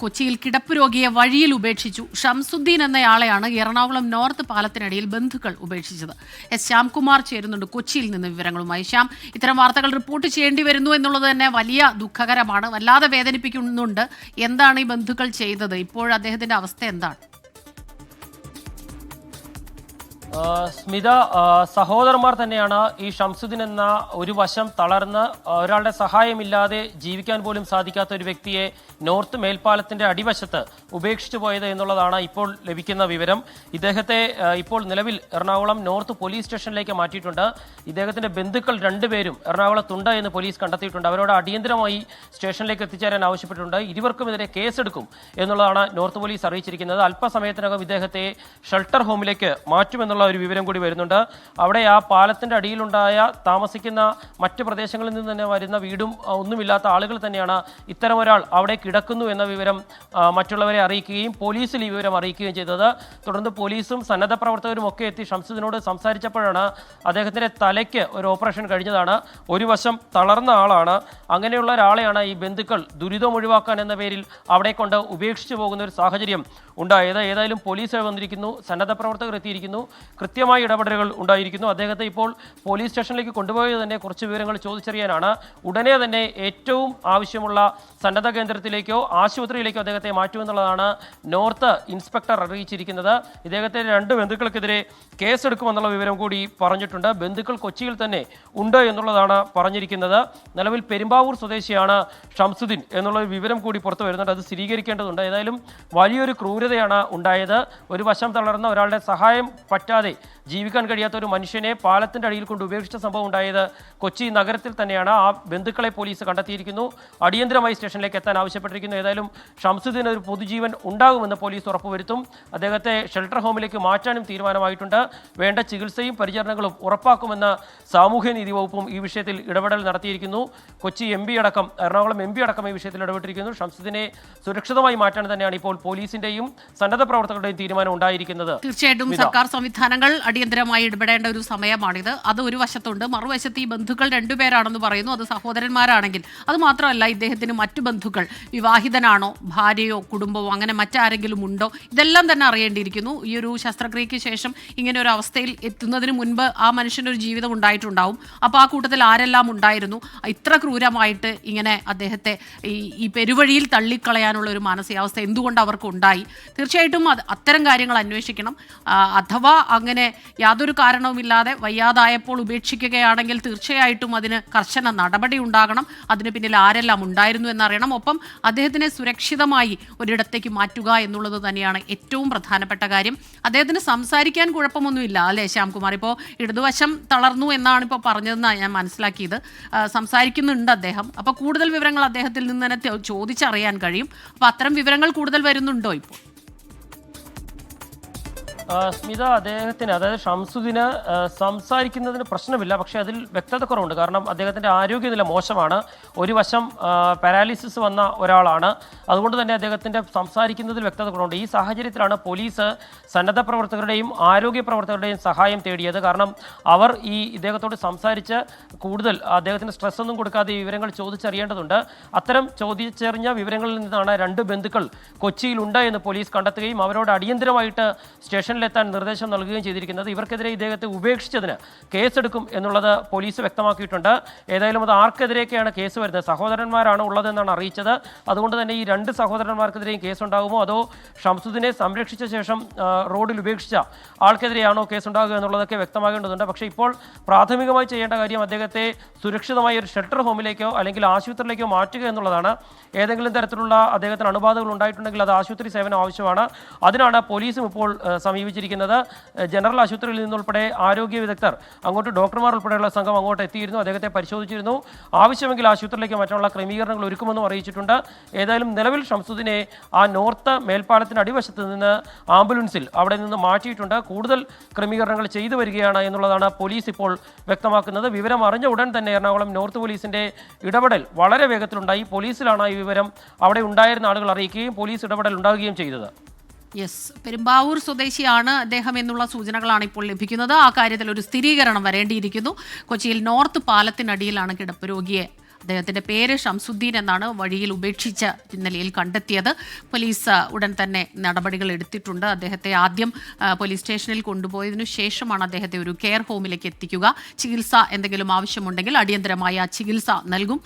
കൊച്ചിയിൽ കിടപ്പ് രോഗിയെ വഴിയിൽ ഉപേക്ഷിച്ചു. ഷംസുദ്ദീൻ എന്നയാളെയാണ് എറണാകുളം നോർത്ത് പാലത്തിനടിയിൽ ബന്ധുക്കൾ ഉപേക്ഷിച്ചത്. എസ് ശ്യാംകുമാർ ചേരുന്നുണ്ട് കൊച്ചിയിൽ നിന്ന് വിവരങ്ങളുമായി. ശ്യാം, ഇത്തരം വാർത്തകൾ റിപ്പോർട്ട് ചെയ്യേണ്ടി വരുന്നു എന്നുള്ളത് തന്നെ വലിയ ദുഃഖകരമാണ്, വല്ലാതെ വേദനിപ്പിക്കുന്നുണ്ട്. എന്താണ് ഈ ബന്ധുക്കൾ ചെയ്തത്? ഇപ്പോൾ അദ്ദേഹത്തിന്റെ അവസ്ഥ എന്താണ്? സ്മിത, സഹോദരന്മാർ തന്നെയാണ് ഈ ഷംസുദ്ദീൻ എന്ന ഒരു വശം തളർന്ന് ഒരാളുടെ സഹായമില്ലാതെ ജീവിക്കാൻ പോലും സാധിക്കാത്ത ഒരു വ്യക്തിയെ നോർത്ത് മേൽപ്പാലത്തിന്റെ അടിവശത്ത് ഉപേക്ഷിച്ചു പോയത് എന്നുള്ളതാണ് ഇപ്പോൾ ലഭിക്കുന്ന വിവരം. ഇദ്ദേഹത്തെ ഇപ്പോൾ നിലവിൽ എറണാകുളം നോർത്ത് പോലീസ് സ്റ്റേഷനിലേക്ക് മാറ്റിയിട്ടുണ്ട്. ഇദ്ദേഹത്തിന്റെ ബന്ധുക്കൾ രണ്ടുപേരും എറണാകുളത്തുണ്ട് എന്ന് പോലീസ് കണ്ടെത്തിയിട്ടുണ്ട്. അവരോട് അടിയന്തരമായി സ്റ്റേഷനിലേക്ക് എത്തിച്ചേരാൻ ആവശ്യപ്പെട്ടിട്ടുണ്ട്. ഇരുവർക്കുമെതിരെ കേസെടുക്കും എന്നുള്ളതാണ് നോർത്ത് പോലീസ് അറിയിച്ചിരിക്കുന്നത്. അല്പസമയത്തിനകം ഇദ്ദേഹത്തെ ഷെൽട്ടർ ഹോമിലേക്ക് മാറ്റുമെന്നുള്ള ഒരു വിവരം കൂടി വരുന്നുണ്ട്. അവിടെ ആ പാലത്തിന്റെ അടിയിലുണ്ടായ താമസിക്കുന്ന മറ്റ് പ്രദേശങ്ങളിൽ നിന്ന് തന്നെ വരുന്ന വീടും ഒന്നുമില്ലാത്ത ആളുകൾ തന്നെയാണ് ഇത്തരം ഒരാൾ അവിടെ കിടക്കുന്നു എന്ന വിവരം മറ്റുള്ളവരെ അറിയിക്കുകയും പോലീസിൽ ഈ വിവരം അറിയിക്കുകയും ചെയ്തത്. തുടർന്ന് പോലീസും സന്നദ്ധ പ്രവർത്തകരും ഒക്കെ എത്തി ഷംസുദ്ദീനോട് സംസാരിച്ചപ്പോഴാണ് അദ്ദേഹത്തിന്റെ തലയ്ക്ക് ഒരു ഓപ്പറേഷൻ കഴിഞ്ഞതാണ്. ഒരു വശം തളർന്ന ആളാണ്. അങ്ങനെയുള്ള ഒരാളെയാണ് ഈ ബന്ധുക്കൾ ദുരിതം ഒഴിവാക്കാൻ എന്ന പേരിൽ അവിടെ കൊണ്ട് ഉപേക്ഷിച്ചു പോകുന്ന ഒരു സാഹചര്യം ഉണ്ടായത്. ഏതായാലും പോലീസ് വന്നിരിക്കുന്നു, സന്നദ്ധ പ്രവർത്തകർ എത്തിയിരിക്കുന്നു, കൃത്യമായ ഇടപെടലുകൾ ഉണ്ടായിരിക്കുന്നു. അദ്ദേഹത്തെ ഇപ്പോൾ പോലീസ് സ്റ്റേഷനിലേക്ക് കൊണ്ടുപോയത് തന്നെ കുറച്ച് വിവരങ്ങൾ ചോദിച്ചറിയാനാണ്. ഉടനെ തന്നെ ഏറ്റവും ആവശ്യമുള്ള സന്നദ്ധ കേന്ദ്രത്തിലേക്കോ ആശുപത്രിയിലേക്കോ അദ്ദേഹത്തെ മാറ്റുമെന്നുള്ളതാണ് നോർത്ത് ഇൻസ്പെക്ടർ അറിയിച്ചിരിക്കുന്നത്. ഇദ്ദേഹത്തെ രണ്ട് ബന്ധുക്കൾക്കെതിരെ കേസെടുക്കുമെന്നുള്ള വിവരം കൂടി പറഞ്ഞിട്ടുണ്ട്. ബന്ധുക്കൾ കൊച്ചിയിൽ തന്നെ ഉണ്ട് എന്നുള്ളതാണ് പറഞ്ഞിരിക്കുന്നത്. നിലവിൽ പെരുമ്പാവൂർ സ്വദേശിയാണ് ഷംസുദ്ദീൻ എന്നുള്ള വിവരം കൂടി പുറത്തു വരുന്നുണ്ട്. അത് സ്ഥിരീകരിക്കേണ്ടതുണ്ട്. ഏതായാലും വലിയൊരു ക്രൂരതയാണ് ഉണ്ടായത്. ഒരു വശം തളർന്ന ഒരാളുടെ സഹായം പറ്റാതെ ജീവിക്കാൻ കഴിയാത്ത ഒരു മനുഷ്യനെ പാലത്തിന്റെ അടിയിൽ കൊണ്ട് ഉപേക്ഷിച്ച സംഭവം ഉണ്ടായത് കൊച്ചി നഗരത്തിൽ തന്നെയാണ്. ആ ബന്ധുക്കളെ പോലീസ് കണ്ടെത്തിയിരിക്കുന്നു. അടിയന്തരമായി സ്റ്റേഷനിലേക്ക് എത്താൻ ആവശ്യപ്പെട്ടിരിക്കുന്നു. ഏതായാലും ഷംസുദ്ദീന് ഒരു പൊതുജീവൻ ഉണ്ടാകുമെന്ന് പോലീസ് ഉറപ്പുവരുത്തും. അദ്ദേഹത്തെ ഷെൽട്ടർ ഹോമിലേക്ക് മാറ്റാനും തീരുമാനമായിട്ടുണ്ട്. വേണ്ട ചികിത്സയും പരിചരണങ്ങളും ഉറപ്പാക്കുമെന്ന് സാമൂഹ്യനീതി വകുപ്പും ഈ വിഷയത്തിൽ ഇടപെടൽ നടത്തിയിരിക്കുന്നു. കൊച്ചി MP അടക്കം, എറണാകുളം MP അടക്കം ഈ വിഷയത്തിൽ ഇടപെട്ടിരിക്കുന്നു. ഷംസുദ്ദീനെ സുരക്ഷിതമായി മാറ്റാൻ തന്നെയാണ് ഇപ്പോൾ പോലീസിന്റെയും സന്നദ്ധ പ്രവർത്തകരുടെയും തീരുമാനം ഉണ്ടായിരിക്കുന്നത്. തീർച്ചയായിട്ടും സർക്കാർ സംവിധാനങ്ങൾ അടിയന്തരമായി ഇടപെടേണ്ട ഒരു സമയമാണിത്. അത് ഒരു വശത്തുണ്ട്. മറുവശത്ത് ഈ ബന്ധുക്കൾ രണ്ടുപേരാണെന്ന് പറയുന്നു. അത് സഹോദരന്മാരാണെങ്കിൽ അത് മാത്രമല്ല, ഇദ്ദേഹത്തിന് മറ്റു ബന്ധുക്കൾ, വിവാഹിതനാണോ, ഭാര്യയോ കുടുംബമോ അങ്ങനെ മറ്റാരെങ്കിലും ഉണ്ടോ, ഇതെല്ലാം തന്നെ അറിയേണ്ടിയിരിക്കുന്നു. ഈ ഒരു ശസ്ത്രക്രിയയ്ക്ക് ശേഷം ഇങ്ങനെ ഒരു അവസ്ഥയിൽ എത്തുന്നതിന് മുൻപ് ആ മനുഷ്യനൊരു ജീവിതം ഉണ്ടായിട്ടുണ്ടാവും. അപ്പോൾ ആ കൂട്ടത്തിൽ ആരെല്ലാം ഉണ്ടായിരുന്നു? ഇത്ര ക്രൂരമായിട്ട് ഇങ്ങനെ അദ്ദേഹത്തെ ഈ പെരുവഴിയിൽ തള്ളിക്കളയാനുള്ള ഒരു മാനസികാവസ്ഥ എന്തുകൊണ്ട് അവർക്ക് ഉണ്ടായി? തീർച്ചയായിട്ടും അത്തരം കാര്യങ്ങൾ അന്വേഷിക്കണം. അഥവാ അങ്ങനെ യാതൊരു കാരണവുമില്ലാതെ വയ്യാതായപ്പോൾ ഉപേക്ഷിക്കുകയാണെങ്കിൽ തീർച്ചയായിട്ടും അതിന് കർശന നടപടി ഉണ്ടാകണം. അതിന് പിന്നിൽ ആരെല്ലാം ഉണ്ടായിരുന്നു എന്നറിയണം. ഒപ്പം അദ്ദേഹത്തിനെ സുരക്ഷിതമായി ഒരിടത്തേക്ക് മാറ്റുക എന്നുള്ളത് തന്നെയാണ് ഏറ്റവും പ്രധാനപ്പെട്ട കാര്യം. അദ്ദേഹത്തിന് സംസാരിക്കാൻ കുഴപ്പമൊന്നുമില്ല അല്ലേ ശ്യാംകുമാർ? ഇപ്പോൾ ഇടതുവശം തളർന്നു എന്നാണ് ഇപ്പോൾ പറഞ്ഞതെന്നാണ് ഞാൻ മനസ്സിലാക്കിയത്. സംസാരിക്കുന്നുണ്ട് അദ്ദേഹം. അപ്പോൾ കൂടുതൽ വിവരങ്ങൾ അദ്ദേഹത്തിൽ നിന്ന് തന്നെ ചോദിച്ചറിയാൻ കഴിയും. അപ്പോൾ അത്തരം വിവരങ്ങൾ കൂടുതൽ വരുന്നുണ്ടോ ഇപ്പോൾ? സ്മിത, അദ്ദേഹത്തിന്, അതായത് ഷംസുദ്ദീന് സംസാരിക്കുന്നതിന് പ്രശ്നമില്ല. പക്ഷേ അതിൽ വ്യക്തത കുറവുണ്ട്. കാരണം അദ്ദേഹത്തിൻ്റെ ആരോഗ്യനില മോശമാണ്. ഒരു വശം പാരാലിസിസ് വന്ന ഒരാളാണ്. അതുകൊണ്ട് തന്നെ അദ്ദേഹത്തിൻ്റെ സംസാരിക്കുന്നതിൽ വ്യക്തത കുറവുണ്ട്. ഈ സാഹചര്യത്തിലാണ് പോലീസ് സന്നദ്ധ പ്രവർത്തകരുടെയും ആരോഗ്യ പ്രവർത്തകരുടെയും സഹായം തേടിയത്. കാരണം അവർ ഇദ്ദേഹത്തോട് സംസാരിച്ച് കൂടുതൽ അദ്ദേഹത്തിന് സ്ട്രെസ് ഒന്നും കൊടുക്കാതെ ഈ വിവരങ്ങൾ ചോദിച്ചറിയേണ്ടതുണ്ട്. അത്തരം ചോദിച്ചറിഞ്ഞ വിവരങ്ങളിൽ നിന്നാണ് രണ്ട് ബന്ധുക്കൾ കൊച്ചിയിലുണ്ട് എന്ന് പോലീസ് കണ്ടെത്തുകയും അവരോട് അടിയന്തരമായിട്ട് സ്റ്റേഷനിലെത്താൻ നിർദ്ദേശം നൽകുകയും ചെയ്തിരിക്കുന്നത്. ഇവർക്കെതിരെ ഇദ്ദേഹത്തെ ഉപേക്ഷിച്ചതിന് കേസെടുക്കും എന്നുള്ളത് പോലീസ് വ്യക്തമാക്കിയിട്ടുണ്ട്. ഏതായാലും അത് ആർക്കെതിരെയൊക്കെയാണ് കേസ് വരുന്നത്? സഹോദരന്മാരാണ് ഉള്ളതെന്നാണ് അറിയിച്ചത്. അതുകൊണ്ട് തന്നെ ഈ രണ്ട് സഹോദരന്മാർക്കെതിരെയും കേസുണ്ടാകുമോ, അതോ ഷംസുദ്ദീനെ സംരക്ഷിച്ച ശേഷം റോഡിൽ ഉപേക്ഷിച്ച ആൾക്കെതിരെയാണോ കേസുണ്ടാകുക എന്നുള്ളതൊക്കെ വ്യക്തമാകേണ്ടതുണ്ട്. പക്ഷേ ഇപ്പോൾ പ്രാഥമികമായി ചെയ്യേണ്ട കാര്യം അദ്ദേഹത്തെ സുരക്ഷിതമായ ഒരു ഷെൽട്ടർ ഹോമിലേക്കോ അല്ലെങ്കിൽ ആശുപത്രിയിലേക്കോ മാറ്റുക എന്നുള്ളതാണ്. ഏതെങ്കിലും തരത്തിലുള്ള അദ്ദേഹത്തിന് അണുബാധകൾ ഉണ്ടായിട്ടുണ്ടെങ്കിൽ അത് ആശുപത്രി സേവനം ആവശ്യമാണ്. അതിനാണ് പോലീസും ഇപ്പോൾ സമീപിച്ചിരിക്കുന്നത്. ജനറൽ ആശുപത്രിയിൽ നിന്നുൾപ്പെടെ ആരോഗ്യ വിദഗ്ധർ, അങ്ങോട്ട് ഡോക്ടർമാർ ഉൾപ്പെടെയുള്ള സംഘം അങ്ങോട്ട് എത്തിയിരുന്നു. അദ്ദേഹത്തെ പരിശോധിച്ചിരുന്നു. ആവശ്യമെങ്കിൽ ആശുപത്രിയിലേക്ക് മാറ്റാനുള്ള ക്രമീകരണങ്ങൾ ഒരുക്കുമെന്നും അറിയിച്ചിട്ടുണ്ട്. ഏതായാലും നിലവിൽ ഷംസുദ്ദീനെ ആ നോർത്ത് മേൽപ്പാലത്തിന് അടിവശത്ത് നിന്ന് ആംബുലൻസിൽ അവിടെ നിന്ന് മാറ്റിയിട്ടുണ്ട്. കൂടുതൽ ക്രമീകരണങ്ങൾ ചെയ്തു വരികയാണ് എന്നുള്ളതാണ് പോലീസ് ഇപ്പോൾ വ്യക്തമാക്കുന്നത്. വിവരം അറിഞ്ഞ ഉടൻ തന്നെ എറണാകുളം നോർത്ത് പോലീസിന്റെ ഇടപെടൽ വളരെ വേഗത്തിലുണ്ടായി. പോലീസിലാണ് ഈ വിവരം അവിടെ ഉണ്ടായിരുന്ന ആളുകൾ അറിയിക്കുകയും പോലീസ് ഇടപെടൽ ഉണ്ടാകുകയും ചെയ്തത്. യെസ്, പെരുമ്പാവൂർ സ്വദേശിയാണ് അദ്ദേഹം എന്നുള്ള സൂചനകളാണ് ഇപ്പോൾ ലഭിക്കുന്നത്. ആ കാര്യത്തിൽ ഒരു സ്ഥിരീകരണം വരേണ്ടിയിരിക്കുന്നു. കൊച്ചിയിൽ നോർത്ത് പാലത്തിനടിയിലാണ് കിടപ്പ് രോഗിയെ അദ്ദേഹത്തിന്റെ പേര് ഷംസുദ്ദീൻ എന്നാണ്. വഴിയിൽ ഉപേക്ഷിച്ച നിലയിൽ കണ്ടെത്തിയത്. പോലീസ് ഉടൻ തന്നെ നടപടികൾ എടുത്തിട്ടുണ്ട്. അദ്ദേഹത്തെ ആദ്യം പോലീസ് സ്റ്റേഷനിൽ കൊണ്ടുപോയതിനു ശേഷമാണ് അദ്ദേഹത്തെ ഒരു കെയർ ഹോമിലേക്ക് എത്തിക്കുക. ചികിത്സ എന്തെങ്കിലും ആവശ്യമുണ്ടെങ്കിൽ അടിയന്തരമായ ചികിത്സ നൽകും.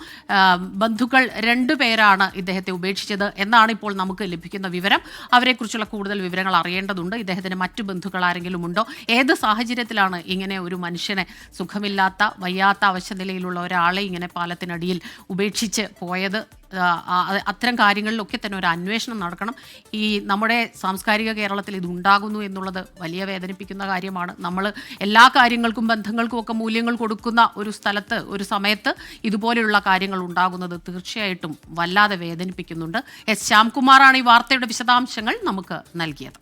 ബന്ധുക്കൾ 2 പേരാണ് ഇദ്ദേഹത്തെ ഉപേക്ഷിച്ചത് എന്നാണ് ഇപ്പോൾ നമുക്ക് ലഭിക്കുന്ന വിവരം. അവരെക്കുറിച്ചുള്ള കൂടുതൽ വിവരങ്ങൾ അറിയേണ്ടതുണ്ട്. ഇദ്ദേഹത്തിന് മറ്റു ബന്ധുക്കൾ ആരെങ്കിലും ഉണ്ടോ? ഏത് സാഹചര്യത്തിലാണ് ഇങ്ങനെ ഒരു മനുഷ്യനെ, സുഖമില്ലാത്ത വയ്യാത്ത അവശനിലയിലുള്ള ഒരാളെ ഇങ്ങനെ പാലത്തിനടിയിൽ ഉപേക്ഷിച്ച് പോയത്? അത്തരം കാര്യങ്ങളിലൊക്കെ തന്നെ ഒരു അന്വേഷണം നടക്കണം. ഈ നമ്മുടെ സാംസ്കാരിക കേരളത്തിൽ ഇത് ഉണ്ടാകുന്നു എന്നുള്ളത് വലിയ വേദനിപ്പിക്കുന്ന കാര്യമാണ്. നമ്മൾ എല്ലാ കാര്യങ്ങൾക്കും ബന്ധങ്ങൾക്കും ഒക്കെ മൂല്യങ്ങൾ കൊടുക്കുന്ന ഒരു സ്ഥലത്ത്, ഒരു സമയത്ത് ഇതുപോലെയുള്ള കാര്യങ്ങൾ ഉണ്ടാകുന്നത് തീർച്ചയായിട്ടും വല്ലാതെ വേദനിപ്പിക്കുന്നുണ്ട്. എസ് ശ്യാംകുമാറാണ് ഈ വാർത്തയുടെ വിശദാംശങ്ങൾ നമുക്ക് നൽകിയത്.